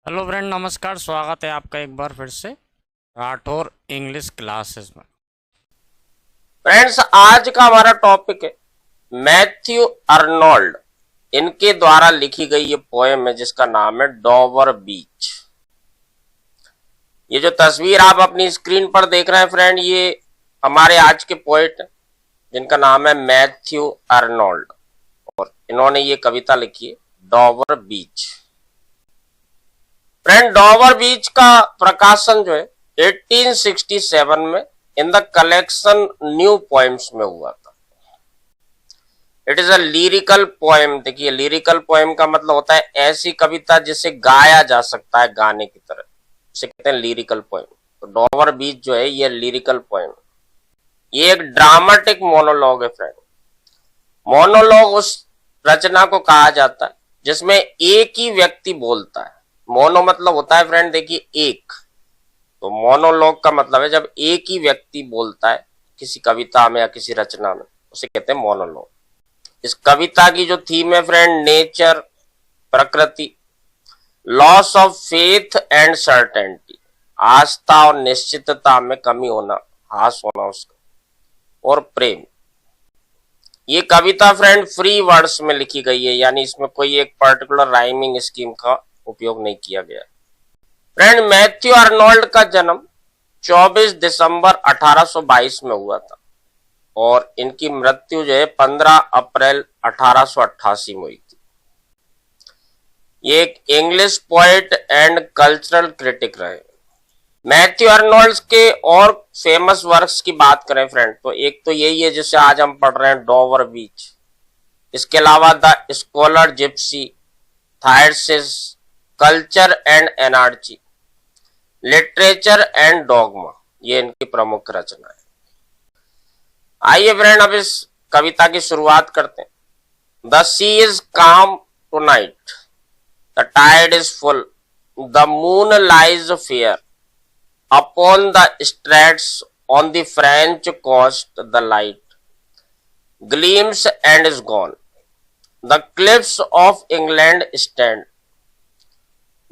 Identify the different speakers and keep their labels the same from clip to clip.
Speaker 1: Hello friend, नमस्कार। स्वागत है आपका एक बार फिर से राठौर इंग्लिश क्लासेस में।
Speaker 2: फ्रेंड्स, आज का हमारा टॉपिक है मैथ्यू अर्नोल्ड। इनके द्वारा लिखी गई ये पोएम है जिसका नाम है डॉवर बीच। ये जो तस्वीर आप अपनी स्क्रीन पर देख रहे हैं फ्रेंड, ये हमारे आज के पोएट हैं जिनका नाम है मैथ्यू अर्नोल्ड, और इन्होंने ये कविता लिखी है डॉवर बीच। फ्रेंड, डॉवर बीच का प्रकाशन जो है 1867 में in the collection new poems में हुआ था। It is a lyrical poem. देखिए, लिरिकल पोएम का मतलब होता है ऐसी कविता जिसे गाया जा सकता है गाने की तरह, इसे कहते हैं लिरिकल पोएम। तो डॉवर बीच जो है ये लिरिकल पोएम, ये एक ड्रामेटिक मोनोलॉग है फ्रेंड। मोनोलॉग उस रचना को कहा जाता है जिसमें एक ही व्यक्ति बोलता है। मोनो मतलब होता है फ्रेंड, देखिए एक, तो मोनोलॉग का मतलब है जब एक ही व्यक्ति बोलता है किसी कविता में या किसी रचना में, उसे कहते हैं मोनोलॉग। इस कविता की जो थीम है फ्रेंड, नेचर, प्रकृति, loss of faith and certainty, आस्था और निश्चितता में कमी होना, हास होना उसका, और प्रेम। ये कविता फ्रेंड फ्री वर्ड्स में लिखी गई है, यानी इसमें कोई एक पर्टिकुलर राइमिंग स्कीम का उपयोग नहीं किया गया। फ्रेंड, मैथ्यू अर्नोल्ड का जन्म 24 दिसंबर 1822 में हुआ था और इनकी मृत्यु जो है 15 अप्रैल 1888 में हुई थी। ये एक English poet and cultural critic रहे। मैथ्यू अर्नोल्ड के और फेमस वर्क्स की बात करें फ्रेंड, तो एक तो यही है जिसे आज हम पढ़ रहे हैं, डॉवर बीच। इसके अलावा the scholar gipsy, Thyrsis, culture and energy, literature and dogma, ये इनकी प्रमुख रचना है। आइए फ्रेंड, अब इस कविता की शुरुआत करते हैं। The sea is calm tonight, the tide is full, the moon lies fair upon the straits, on the French coast the light gleams and is gone, the cliffs of England stand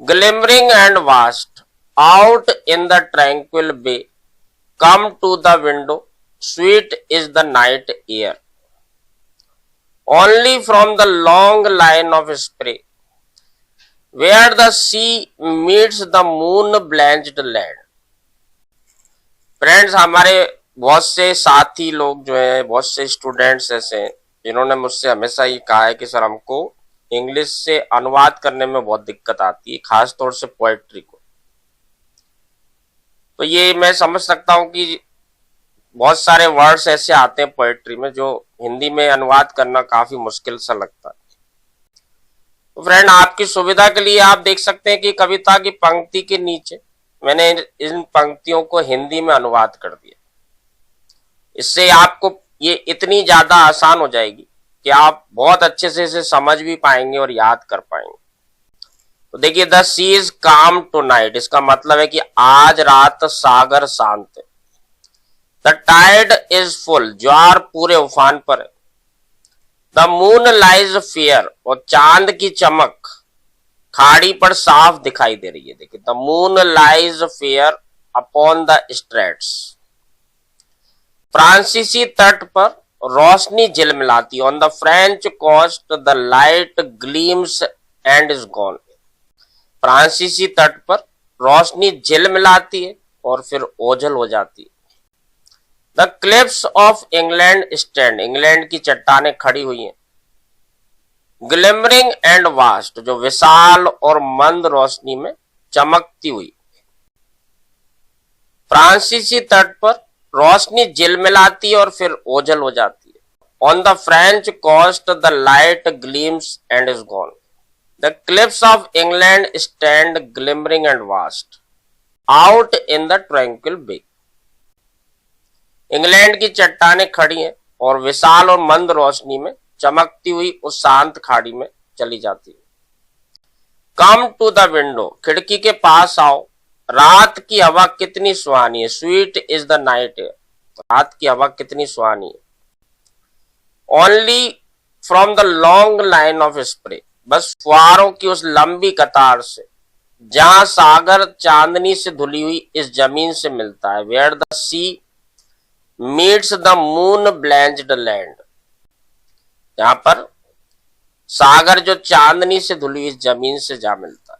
Speaker 2: glimmering and vast, out in the tranquil bay, come to the window, sweet is the night air. Only from the long line of spray, where the sea meets the moon-blanched land. Friends, हमारे बहुत से साथी लोग जो है, बहुत से students ऐसे हैं जिन्होंने मुझसे हमेशा ये कहा है कि सर हमको इंग्लिश से अनुवाद करने में बहुत दिक्कत आती है, खास तौर से पोएट्री को। तो ये मैं समझ सकता हूं कि बहुत सारे वर्ड्स ऐसे आते हैं पोएट्री में जो हिंदी में अनुवाद करना काफी मुश्किल सा लगता है। तो फ्रेंड, आपकी सुविधा के लिए आप देख सकते हैं कि कविता की पंक्ति के नीचे मैंने इन पंक्तियों को हिंदी में अनुवाद कर दिया। इससे आपको ये इतनी ज्यादा आसान हो जाएगी कि आप बहुत अच्छे से इसे समझ भी पाएंगे और याद कर पाएंगे। तो देखिए, the sea is calm to night, इसका मतलब है कि आज रात सागर शांत है। द टाइड इज फुल, ज्वार पूरे उफान पर है। द मून लाइज फेयर, और चांद की चमक खाड़ी पर साफ दिखाई दे रही है। देखिए, the moon lies fair upon the straits, फ्रांसीसी तट पर रोशनी झिलमिलाती, on the French coast the light gleams and is gone. फ्रांसीसी तट पर रोशनी झिलमिलाती है और फिर ओझल हो जाती है। The cliffs of England stand, England की चट्टानें खड़ी हुई हैं। ग्लिमरिंग एंड वास्ट, जो विशाल और मंद रोशनी में चमकती हुई। फ्रांसीसी तट पर रोशनी झिलमिलाती है और फिर ओझल हो जाती है। On the French coast the light gleams and is gone, the cliffs of England stand glimmering and vast, out in the tranquil bay. England की चट्टानें खड़ी हैं और विशाल और मंद रोशनी में चमकती हुई उस शांत खाड़ी में चली जाती है। कम टू द विंडो, खिड़की के पास आओ, रात की हवा कितनी सुहानी है। Sweet is the night air, रात की हवा कितनी सुहानी है। Only from the long line of spray, बस फुहारों की उस लंबी कतार से। जहां सागर चांदनी से धुली हुई इस जमीन से मिलता है, where the sea meets the moon blanched land, जहां पर सागर जो चांदनी से धुली हुई इस जमीन से जा मिलता है।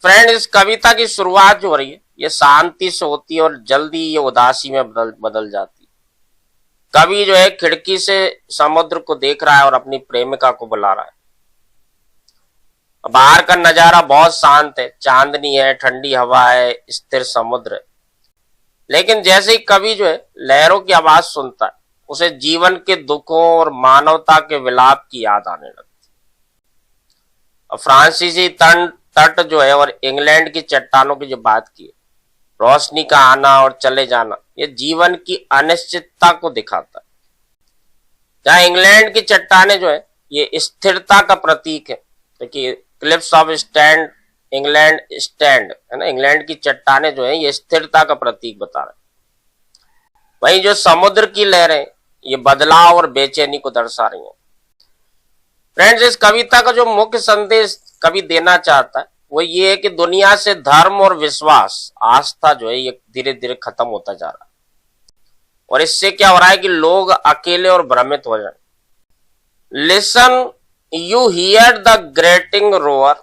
Speaker 2: फ्रेंड, इस कविता की शुरुआत जो हो रही है ये शांति से होती है और जल्दी ये उदासी में बदल जाती है। कवि जो है खिड़की से समुद्र को देख रहा है और अपनी प्रेमिका को बुला रहा है। बाहर का नजारा बहुत शांत है, चांदनी है, ठंडी हवा है, स्थिर समुद्र है। लेकिन जैसे ही कवि जो है लहरों की आवाज सुनता है, उसे जीवन के दुखों और मानवता के विलाप की याद आने लगती है। फ्रांसीसी तट जो है और इंग्लैंड की चट्टानों की जो बात की है, रोशनी का आना और चले जाना, ये जीवन की अनिश्चितता को दिखाता है। जहां इंग्लैंड की चट्टानें जो है ये स्थिरता का प्रतीक है, देखिए cliffs of stand, England stand है ना, इंग्लैंड की चट्टानें जो है ये स्थिरता का प्रतीक बता रहे हैं। वहीं जो समुद्र की लहरें ये बदलाव और बेचैनी को दर्शा रही हैं। फ्रेंड्स, इस कविता का जो मुख्य संदेश कवि देना चाहता है वो ये है कि दुनिया से धर्म और विश्वास, आस्था जो है ये धीरे धीरे खत्म होता जा रहा है और इससे क्या हो रहा है कि लोग अकेले और भ्रमित हो जाए। Listen, you here the grating row or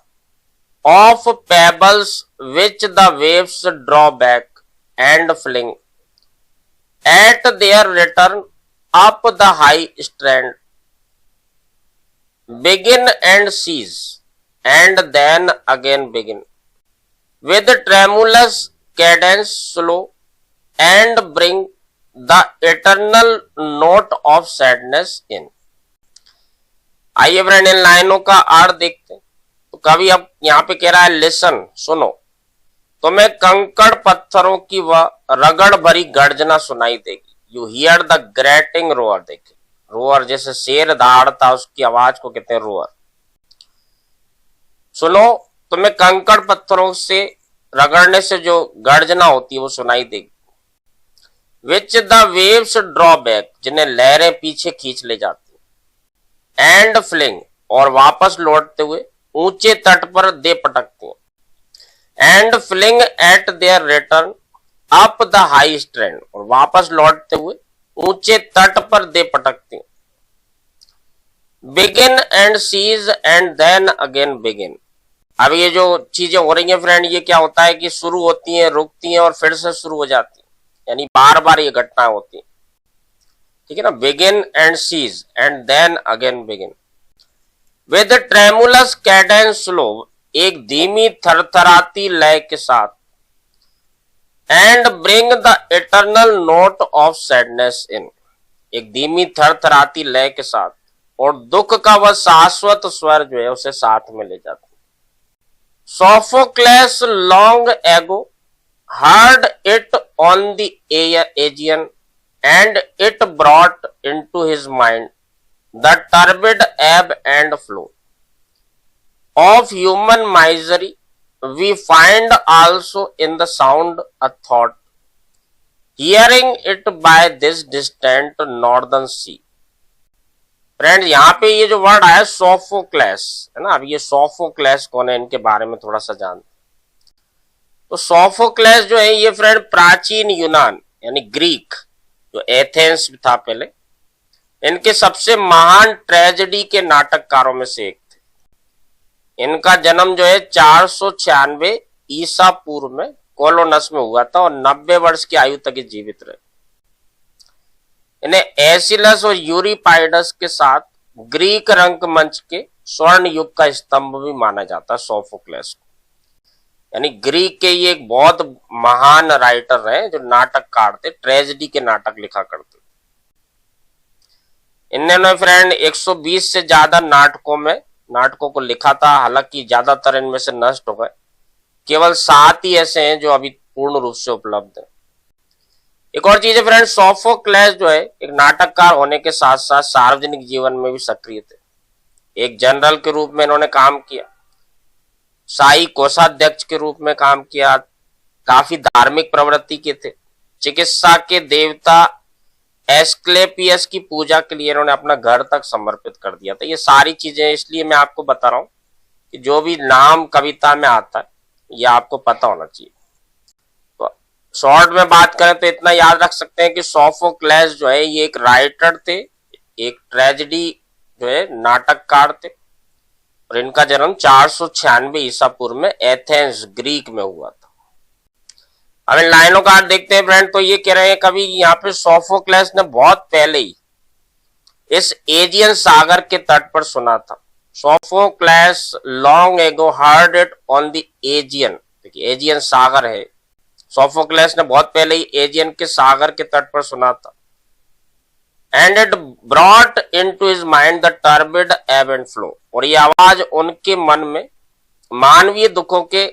Speaker 2: of pebbles which the waves draw back and fling at their return up the high strand, begin and cease and then again begin with tremulous cadence slow and bring the eternal note of sadness in। आइए friend in लाइनों का अर्थ देखते हैं। तो कवि अब यहाँ पे कह रहा है लिसन, सुनो, तुम्हें कंकड़ पत्थरों की वह रगड़ भरी गर्जना सुनाई देगी। You here the grating row or, देखिए रोअर जैसे शेर दहाड़ता उसकी आवाज को कहते हैं रोअर। सुनो, तुम्हें कंकड़ पत्थरों से रगड़ने से जो गर्जना होती है वो सुनाई देगी। Which the waves draw back, जिन्हें लहरें पीछे खींच ले जाती, एंड फ्लिंग, और वापस लौटते हुए ऊंचे तट पर दे पटकती हैं। And fling at their return up the high strand, और वापस लौटते हुए ऊंचे तट पर दे पटकती हैं। Begin and cease and then again begin. अब ये जो चीजें हो रही हैं फ्रेंड, ये क्या होता है कि शुरू होती हैं, रुकती हैं और फिर से शुरू हो जाती हैं, यानी बार बार ये घटनाएं होती हैं, ठीक है ना। Begin and cease and then again begin with tremulous cadence slow, एक धीमी थरथराती लय के साथ, and bring the eternal note of sadness in, एक धीमी थरथराती लय के साथ और दुख का वह शाश्वत स्वर जो है उसे साथ में ले जाती। Sophocles long ago heard it on the Aegean and it brought into his mind the turbid ebb and flow of human misery. We find also in the sound a thought, hearing it by this distant northern sea। Friend, यहाँ पे ये जो word आया Sophocles है ना, अब ये Sophocles कौन है इनके बारे में थोड़ा सा जानते। तो सोफोक्लेस जो है ये फ्रेंड प्राचीन यूनान यानी ग्रीक जो एथेंस था पहले, इनके सबसे महान ट्रेजेडी के नाटककारों में से एक थे। इनका जन्म जो है 496 ईसा पूर्व में कोलोनस में हुआ था और 90 वर्ष की आयु तक जीवित रहे। इन्हें एसिलस और यूरिपाइडस के साथ ग्रीक रंगमंच के स्वर्ण युग का स्तंभ भी माना जाता है सोफोक्लेस को, यानी ग्रीक के ये एक बहुत महान राइटर रहे जो नाटककार थे, ट्रेजेडी के नाटक लिखा करते थे। इन्होंने फ्रेंड 120 से ज्यादा नाटकों को लिखा था, हालांकि ज्यादातर इनमें से नष्ट हो गए, केवल 7 ही ऐसे हैं जो अभी पूर्ण रूप से उपलब्ध है। एक और चीज है फ्रेंड, सोफोक्लेस जो है एक नाटककार होने के साथ साथ सार्वजनिक जीवन में भी सक्रिय थे। एक जनरल के रूप में इन्होंने काम किया, शाही कोषाध्यक्ष के रूप में काम किया, काफी धार्मिक प्रवृत्ति के थे। चिकित्सा के देवता एस्क्लेपियस की पूजा के लिए इन्होंने अपना घर तक समर्पित कर दिया था। ये सारी चीजें इसलिए मैं आपको बता रहा हूं कि जो भी नाम कविता में आता है ये आपको पता होना चाहिए। तो शॉर्ट में बात करें तो इतना याद रख सकते हैं कि सोफोक्लेस जो है ये एक राइटर थे, एक ट्रेजेडी जो है नाटककार थे, और इनका जन्म 496 ईसा पूर्व में एथेंस ग्रीक में हुआ था। अब इन लाइनों का अर्थ देखते हैं फ्रेंड। तो ये कह रहे हैं कभी यहाँ पे सोफोक्लेस ने बहुत पहले ही इस एजियन सागर के तट पर सुना था। Sophocles long ago heard it on the Aegean. देखिए एजियन सागर है, सोफोक्लेस ने बहुत पहले ही एजियन के सागर के तट पर सुना था। And it brought into his mind the turbid एब एंड फ्लो। और ये आवाज उनके मन में मानवीय दुखों के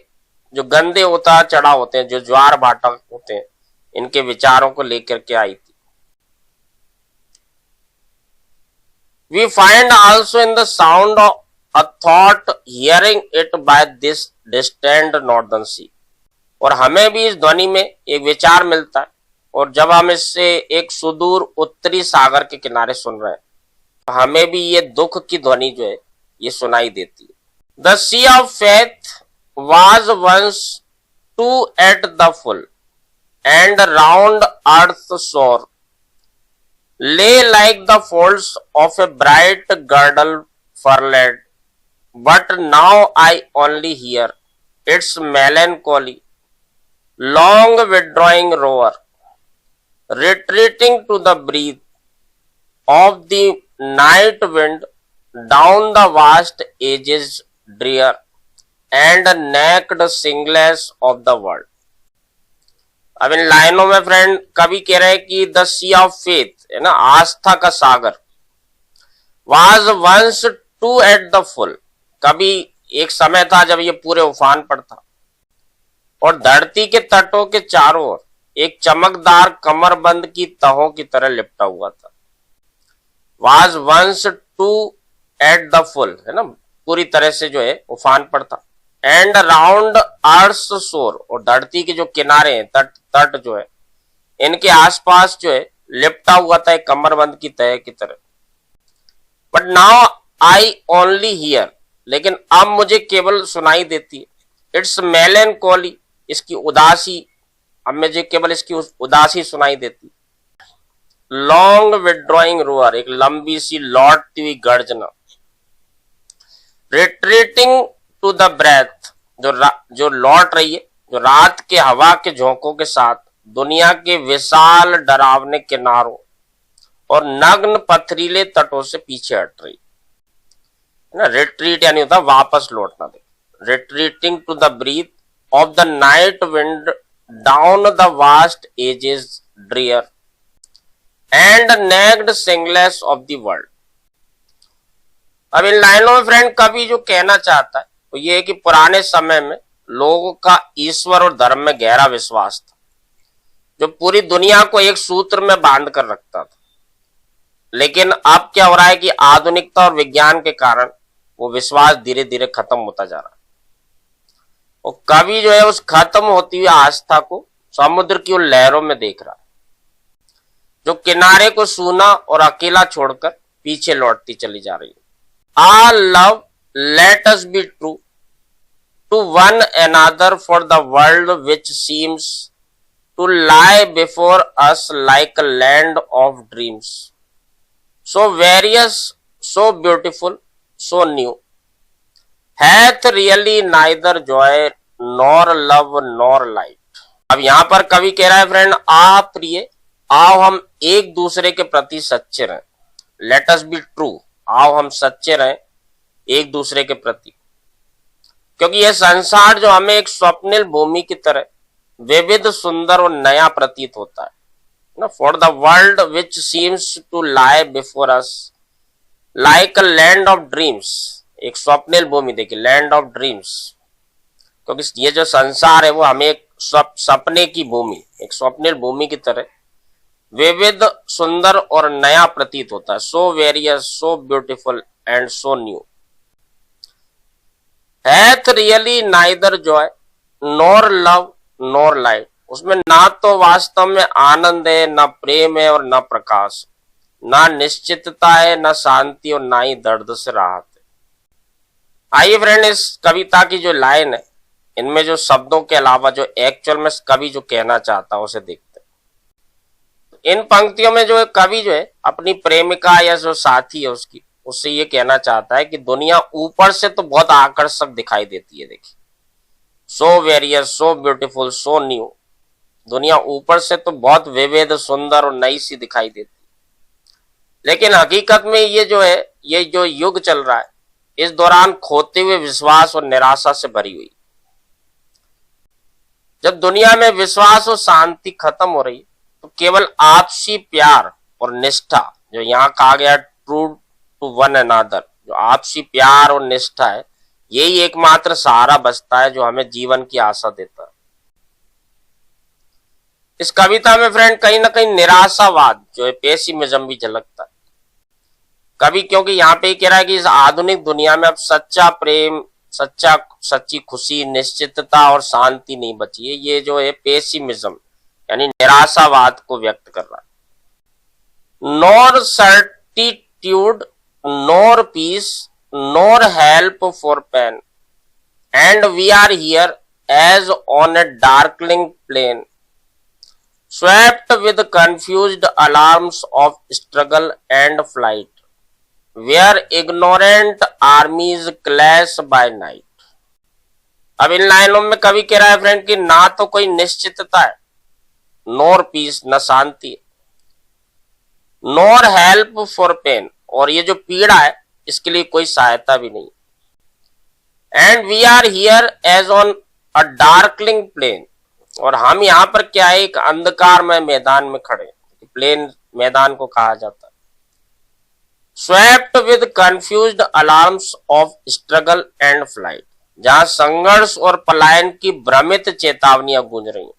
Speaker 2: जो गंदे उतार चढ़ाव होते हैं, जो ज्वार भाटा होते हैं, इनके विचारों को लेकर के आई थी। We find also in the sound of a thought hearing it by this distant northern sea। और हमें भी इस ध्वनि में एक विचार मिलता है, और जब हम इससे एक सुदूर उत्तरी सागर के किनारे सुन रहे हैं तो हमें भी ये दुख की ध्वनि जो है ये सुनाई देती है। The sea of faith was once two at the full, and round earth's shore lay like the folds of a bright girdle furled, but now I only hear its melancholy, long withdrawing roar, retreating to the breath of the night wind down the vast ages drear and naked singles of the world। अब इन लाइनों में friend कवि कह रहे हैं कि the C of faith है ना, आस्था का सागर, was once too at the full. कभी एक समय था जब ये पूरे उफान पर था, और धरती के तटों के चारों ओर एक चमकदार कमरबंद की तहों की तरह लिपटा हुआ था। Was once too at the full है ना, पूरी तरह से जो है उफान पर था। एंड राउंड अर्थ शोर, और धरती के जो किनारे हैं, तट जो है, इनके आसपास जो है लिपटा हुआ था एक कमरबंद की तह की तरह। But now I only here, लेकिन अब मुझे केवल सुनाई देती है इट्स मेलनकोली, इसकी उदासी, अब मुझे केवल इसकी उदासी सुनाई देती। लॉन्ग विड्रॉइंग रोअर, एक लंबी सी लौटती हुई गर्जना। रिट्रीटिंग टू द ब्रेथ, जो लौट रही है, जो रात के हवा के झोंकों के साथ दुनिया के विशाल डरावने किनारों और नग्न पथरीले तटों से पीछे हट रही है ना। रिट्रीट यानी होता वापस लौटना। Retreating to the breath of the night wind down the vast edges drear and naked shingles of the world. अब इन लाइनों में फ्रेंड कवि जो कहना चाहता है वो ये है कि पुराने समय में लोगों का ईश्वर और धर्म में गहरा विश्वास था, जो पूरी दुनिया को एक सूत्र में बांध कर रखता था। लेकिन अब क्या हो रहा है कि आधुनिकता और विज्ञान के कारण वो विश्वास धीरे धीरे खत्म होता जा रहा है। और कवि जो है उस खत्म होती हुई आस्था को समुद्र की उन लहरों में देख रहा है, जो किनारे को सूना और अकेला छोड़कर पीछे लौटती चली जा रही है। Our love, let us be true to one another, for the world which seems to lie before us like a land of dreams, so various, so beautiful, so new, hath really neither joy nor love nor light। अब यहां पर कवि कह रहा है friend, आ प्रिय, आओ हम एक दूसरे के प्रति सच्चे रहें। लेट अस बी ट्रू, आओ हम सच्चे रहें एक दूसरे के प्रति, क्योंकि यह संसार जो हमें एक स्वप्निल भूमि की तरह विविध, सुंदर और नया प्रतीत होता है ना। For the world which seems to lie before us like a land of dreams, एक स्वप्निल भूमि, देखिए लैंड ऑफ ड्रीम्स, क्योंकि ये जो संसार है वो हमें एक सपने की भूमि, एक स्वप्निल भूमि की तरह विविध, सुंदर और नया प्रतीत होता है। So various, so beautiful and so new, hath really neither Joy nor love nor light, उसमें ना तो वास्तव में आनंद है, ना प्रेम है और ना प्रकाश, ना निश्चितता है, ना शांति और ना ही दर्द से राहत आइए फ्रेंड, इस कविता की जो लाइन है, इनमें जो शब्दों के अलावा जो एक्चुअल में कवि जो कहना चाहता है उसे देखते हैं। इन पंक्तियों में जो है कवि जो है अपनी प्रेमिका या जो साथी है उसकी, उससे ये कहना चाहता है कि दुनिया ऊपर से तो बहुत आकर्षक दिखाई देती है, देखिए, so various, so beautiful, so new. दुनिया ऊपर से तो बहुत विविध, सुंदर और नई सी दिखाई देती है, लेकिन हकीकत में ये जो है, ये जो युग चल रहा है, इस दौरान खोते हुए विश्वास और निराशा से भरी हुई। जब दुनिया में विश्वास और शांति खत्म हो रही है, तो केवल आपसी प्यार और निष्ठा, जो यहाँ कहा गया ट्रू टू वन अनदर, जो आपसी प्यार और निष्ठा है, यही एकमात्र सहारा बचता है जो हमें जीवन की आशा देता है। इस कविता में फ्रेंड कहीं ना कहीं निराशावाद जो है, पेसिमिज्म भी झलकता है। कवि क्योंकि यहाँ पे कह रहा है कि इस आधुनिक दुनिया में अब सच्चा प्रेम, सच्ची खुशी, निश्चितता और शांति नहीं बची है। ये जो है पेसिमिज्म यानी निराशावाद को व्यक्त कर रहा है। Nor certitude, nor peace, nor help for pain, and we are here as on a darkling plain, swept with confused alarms of struggle and flight, where ignorant armies clash by night। अब इन लाइनों में कवि कह रहा है friend कि ना तो कोई निश्चितता है, नोर पीस, न शांति, नोर हेल्प फॉर पेन, और ये जो पीड़ा है इसके लिए कोई सहायता भी नहीं। And we are here as on a darkling plain, और हम यहाँ पर क्या है, एक अंधकारमय मैदान में खड़े, प्लेन मैदान को कहा जाता है। Swept with confused alarms of struggle and flight, जहां संघर्ष और पलायन की भ्रमित चेतावनियां गूंज रही हैं।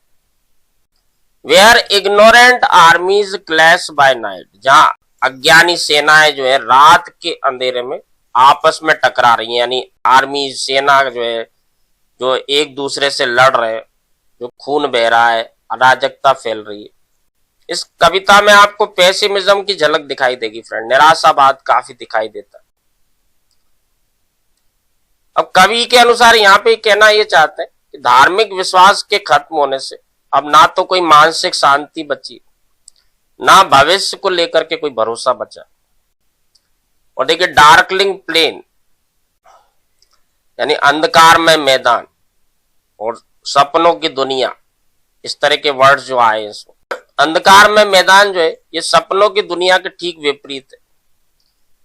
Speaker 2: Where ignorant armies clash by night, जहां अज्ञानी सेनाएं जो है रात के अंधेरे में आपस में टकरा रही हैं, यानी आर्मी, सेना जो है, जो एक दूसरे से लड़ रहे हैं, जो खून बह रहा है, अराजकता फैल रही है। इस कविता में आपको पेसिमिज्म की झलक दिखाई देगी फ्रेंड, निराशावाद काफी दिखाई देता है। अब कवि के अनुसार यहाँ पे कहना ये चाहते हैं कि धार्मिक विश्वास के खत्म होने से अब ना तो कोई मानसिक शांति बची, ना भविष्य को लेकर के कोई भरोसा बचा। और देखिए, डार्कलिंग प्लेन यानी अंधकार में मैदान, और सपनों की दुनिया, इस तरह के वर्ड्स जो आए इसमें। अंधकार में मैदान जो है, ये सपनों की दुनिया के ठीक विपरीत है।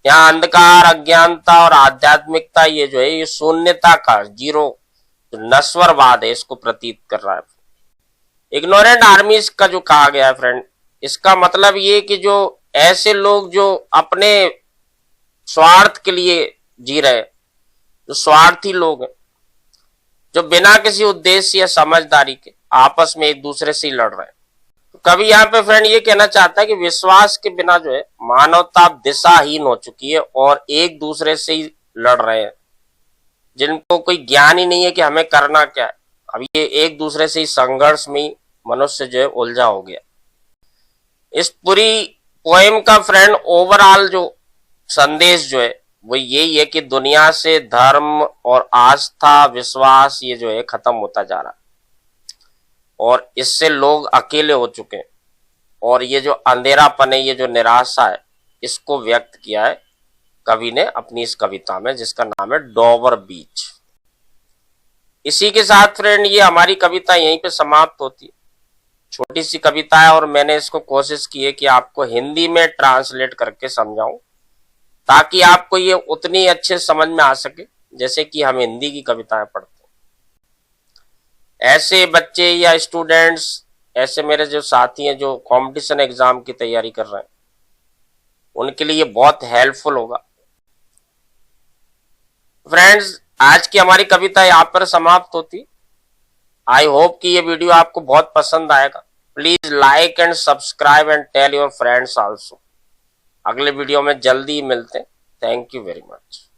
Speaker 2: यहाँ अंधकार, अज्ञानता और आध्यात्मिकता, ये जो है, ये शून्यता का, जीरो, जो नश्वरवाद है, इसको प्रतीत कर रहा है। इग्नोरेंट आर्मीज का जो कहा गया है फ्रेंड, इसका मतलब ये कि जो ऐसे लोग जो अपने स्वार्थ के लिए जी रहे, जो स्वार्थी लोग हैं, जो बिना किसी उद्देश्य या समझदारी के आपस में एक दूसरे से ही लड़ रहे हैं। तो कवि यहाँ पे फ्रेंड ये कहना चाहता है कि विश्वास के बिना जो है मानवता दिशाहीन हो चुकी है और एक दूसरे से ही लड़ रहे हैं, जिनको कोई ज्ञान ही नहीं है कि हमें करना क्या है। अब ये एक दूसरे से ही संघर्ष में मनुष्य जो है उलझा हो गया। इस पूरी पोएम का फ्रेंड ओवरऑल जो संदेश जो है वो यही है कि दुनिया से धर्म और आस्था, विश्वास, ये जो है खत्म होता जा रहा है और इससे लोग अकेले हो चुके हैं। और ये जो अंधेरापन है, ये जो निराशा है, इसको व्यक्त किया है कवि ने अपनी इस कविता में, जिसका नाम है डोवर बीच। इसी के साथ फ्रेंड ये हमारी कविता यहीं पे समाप्त होती है। छोटी सी कविता है और मैंने इसको कोशिश की है कि आपको हिंदी में ट्रांसलेट करके समझाऊं, ताकि आपको ये उतनी अच्छे समझ में आ सके जैसे कि हम हिंदी की कविताएं पढ़ते हैं। ऐसे बच्चे या स्टूडेंट्स, ऐसे मेरे जो साथी हैं जो कंपटीशन एग्जाम की तैयारी कर रहे हैं, उनके लिए बहुत हेल्पफुल होगा। फ्रेंड्स, आज की हमारी कविता यहाँ पर समाप्त होती। आई होप कि ये वीडियो आपको बहुत पसंद आएगा। Please like and subscribe and tell your friends also. अगले वीडियो में जल्दी ही मिलते हैं। Thank you very much.